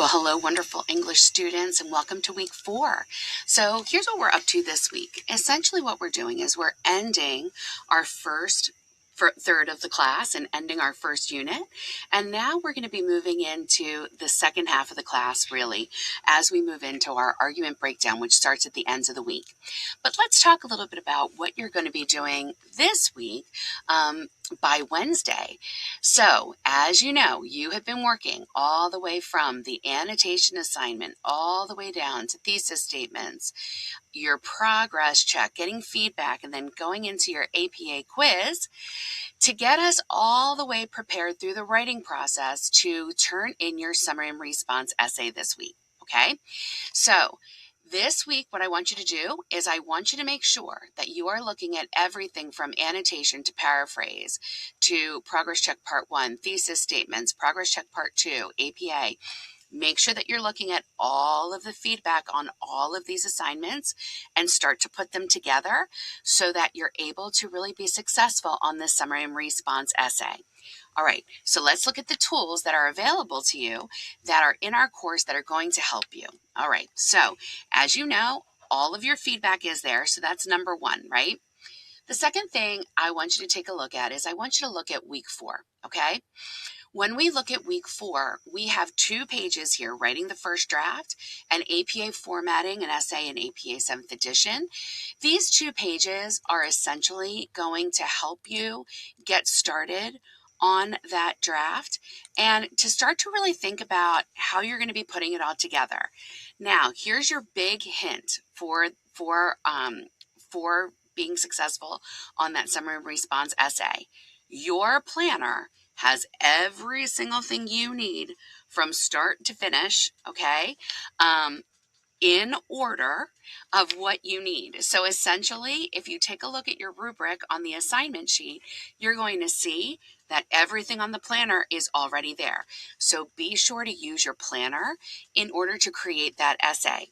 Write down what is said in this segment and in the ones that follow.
Well, hello, wonderful English students, and welcome to week 4. So here's what we're up to this week. Essentially what we're doing is we're ending our third of the class and ending our first unit. And now we're going to be moving into the second half of the class, really, as we move into our argument breakdown, which starts at the ends of the week. But let's talk a little bit about what you're going to be doing this week by Wednesday. So, as you know, you have been working all the way from the annotation assignment all the way down to thesis statements, your progress check, getting feedback, and then going into your APA quiz to get us all the way prepared through the writing process to turn in your summary and response essay this week. Okay? So, this week, what I want you to do is I want you to make sure that you are looking at everything from annotation to paraphrase to progress check part 1, thesis statements, progress check part 2, APA. Make sure that you're looking at all of the feedback on all of these assignments and start to put them together so that you're able to really be successful on this summary and response essay. All right, so let's look at the tools that are available to you that are in our course that are going to help you. All right, so as you know, all of your feedback is there, so that's number 1, right? The second thing I want you to take a look at is I want you to look at week 4, okay? When we look at week 4, we have 2 pages here, writing the first draft and APA formatting an essay in APA 7th edition. These 2 pages are essentially going to help you get started on that draft and to start to really think about how you're going to be putting it all together. Now, here's your big hint for being successful on that summary and response essay. Your planner has every single thing you need from start to finish, okay, in order of what you need. So essentially, if you take a look at your rubric on the assignment sheet, you're going to see that everything on the planner is already there. So be sure to use your planner in order to create that essay.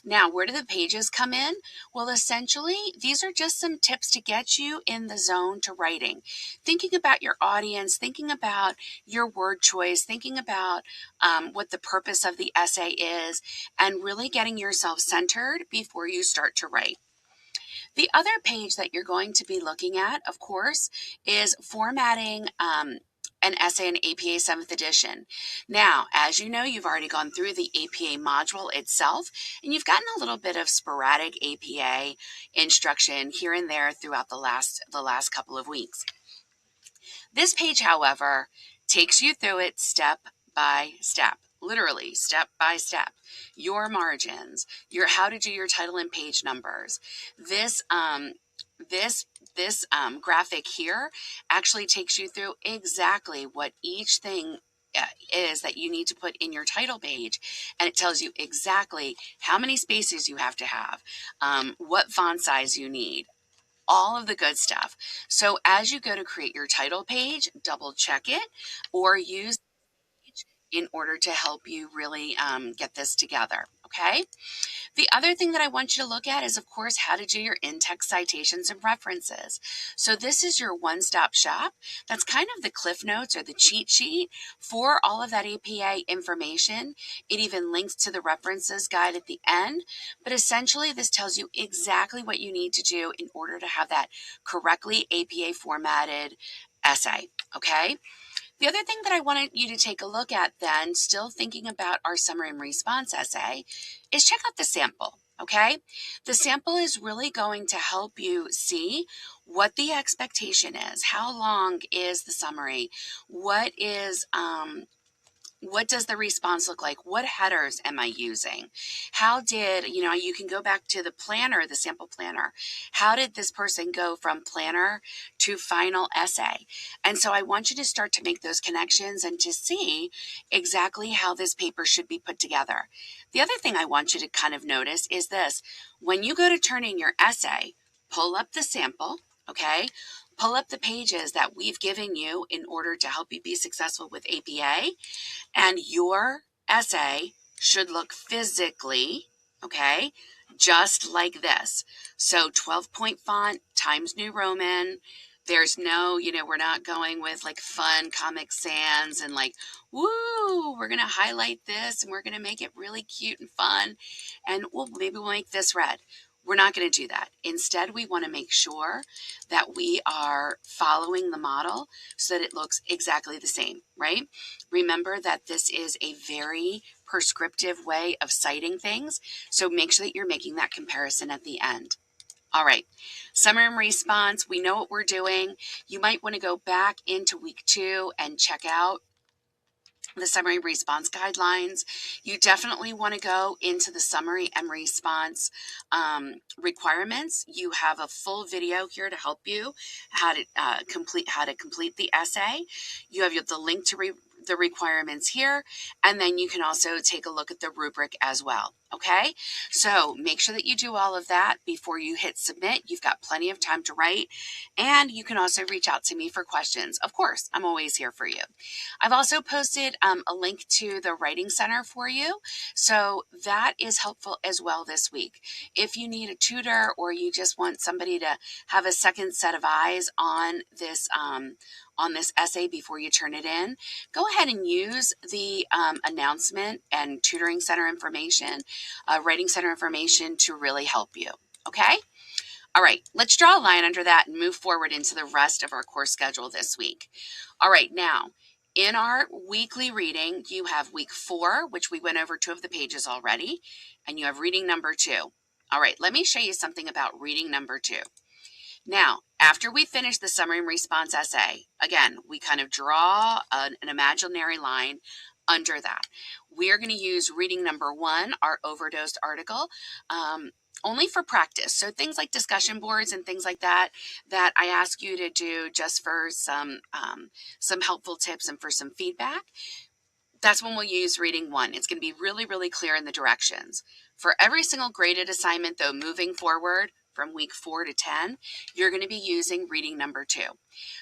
Now, where do the pages come in? Well, essentially, these are just some tips to get you in the zone to writing. Thinking about your audience, thinking about your word choice, thinking about what the purpose of the essay is, and really getting yourself centered before you start to write. The other page that you're going to be looking at, of course, is formatting an essay in APA 7th edition. Now, as you know, you've already gone through the APA module itself, and you've gotten a little bit of sporadic APA instruction here and there throughout the last couple of weeks. This page, however, takes you through it step by step. Literally, step by step, your margins, your how to do your title and page numbers. This graphic here actually takes you through exactly what each thing is that you need to put in your title page, and it tells you exactly how many spaces you have to have, what font size you need, all of the good stuff. So as you go to create your title page, double check it or use in order to help you really get this together, okay? The other thing that I want you to look at is, of course, how to do your in-text citations and references. So this is your one-stop shop. That's kind of the Cliff Notes or the cheat sheet for all of that APA information. It even links to the references guide at the end. But essentially, this tells you exactly what you need to do in order to have that correctly APA formatted essay, okay? The other thing that I wanted you to take a look at then, still thinking about our summary and response essay, is check out the sample, okay? The sample is really going to help you see what the expectation is. How long is the summary? What does the response look like? What headers am I using? How did, you can go back to the planner, the sample planner. How did this person go from planner to final essay? And so I want you to start to make those connections and to see exactly how this paper should be put together. The other thing I want you to kind of notice is this. When you go to turn in your essay, pull up the sample, okay? Pull up the pages that we've given you in order to help you be successful with APA. And your essay should look physically, okay, just like this. So 12-point font, Times New Roman, There's no, we're not going with like fun Comic Sans and like, woo, we're going to highlight this and we're going to make it really cute and fun. And well, maybe we'll make this red. We're not going to do that. Instead, we want to make sure that we are following the model so that it looks exactly the same, right? Remember that this is a very prescriptive way of citing things. So make sure that you're making that comparison at the end. All right, summary and response, we know what we're doing. You might want to go back into week 2 and check out the summary response guidelines. You definitely want to go into the summary and response requirements. You have a full video here to help you how to complete the essay. You have the link to the requirements here, and then you can also take a look at the rubric as well. Okay, so make sure that you do all of that before you hit submit. You've got plenty of time to write, and you can also reach out to me for questions. Of course, I'm always here for you. I've also posted a link to the Writing Center for you, so that is helpful as well this week. If you need a tutor or you just want somebody to have a second set of eyes on this essay before you turn it in, go ahead and use the announcement and tutoring center information, writing center information to really help you. Okay? All right, let's draw a line under that and move forward into the rest of our course schedule this week. All right, now, in our weekly reading, you have week 4, which we went over 2 of the pages already, and you have reading number 2. All right, let me show you something about reading number 2. Now, after we finish the summary and response essay, again, we kind of draw an imaginary line under that. We are going to use reading number 1, our overdosed article, only for practice. So things like discussion boards and things like that, that I ask you to do just for some helpful tips and for some feedback. That's when we'll use reading 1. It's going to be really, really clear in the directions. For every single graded assignment, though, moving forward from week 4 to 10, you're going to be using reading number 2.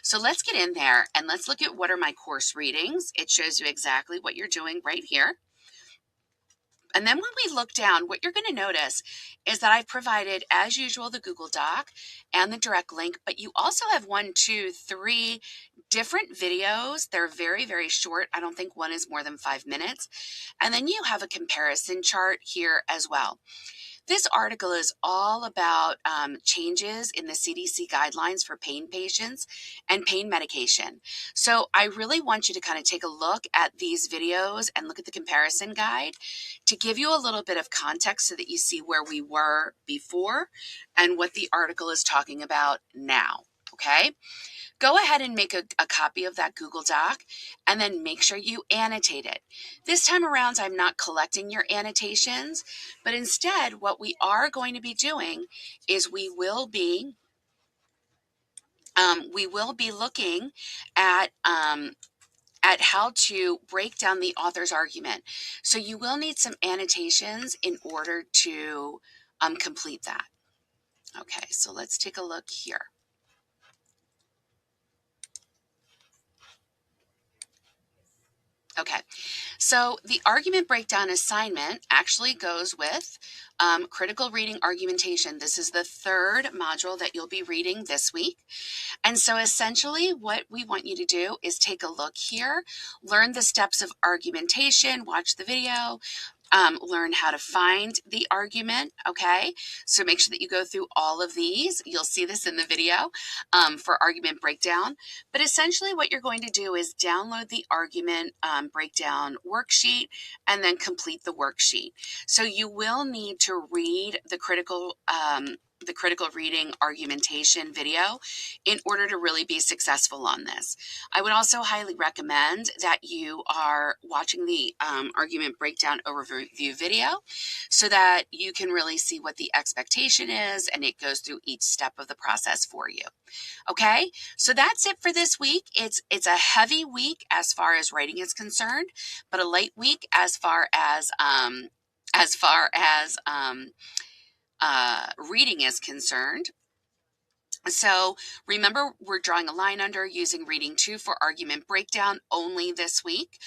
So let's get in there and let's look at what are my course readings. It shows you exactly what you're doing right here. And then when we look down, what you're going to notice is that I've provided, as usual, the Google Doc and the direct link, but you also have 1, 2, 3 different videos. They're very, very short. I don't think one is more than 5 minutes. And then you have a comparison chart here as well. This article is all about changes in the CDC guidelines for pain patients and pain medication. So I really want you to kind of take a look at these videos and look at the comparison guide to give you a little bit of context so that you see where we were before and what the article is talking about now, okay? Go ahead and make a copy of that Google Doc and then make sure you annotate it. This time around, I'm not collecting your annotations, but instead what we are going to be doing is we will be looking at how to break down the author's argument. So you will need some annotations in order to complete that. Okay, so let's take a look here. Okay, so the argument breakdown assignment actually goes with critical reading argumentation. This is the 3rd module that you'll be reading this week. And so essentially what we want you to do is take a look here, learn the steps of argumentation, watch the video, learn how to find the argument, okay? So make sure that you go through all of these. You'll see this in the video for argument breakdown. But essentially what you're going to do is download the argument breakdown worksheet and then complete the worksheet. So you will need to read the critical reading argumentation video in order to really be successful on this. I would also highly recommend that you are watching the argument breakdown overview video so that you can really see what the expectation is and it goes through each step of the process for you. Okay, so that's it for this week. It's a heavy week as far as writing is concerned, but a light week as far as reading is concerned. So remember, we're drawing a line under using reading 2 for argument breakdown only this week.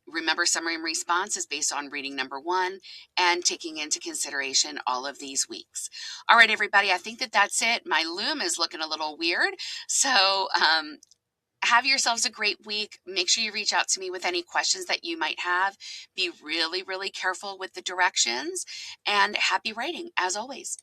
Remember, summary and response is based on reading number 1 and taking into consideration all of these weeks. All right, everybody, I think that that's it. My loom is looking a little weird. So have yourselves a great week. Make sure you reach out to me with any questions that you might have. Be really, really careful with the directions, and happy writing as always.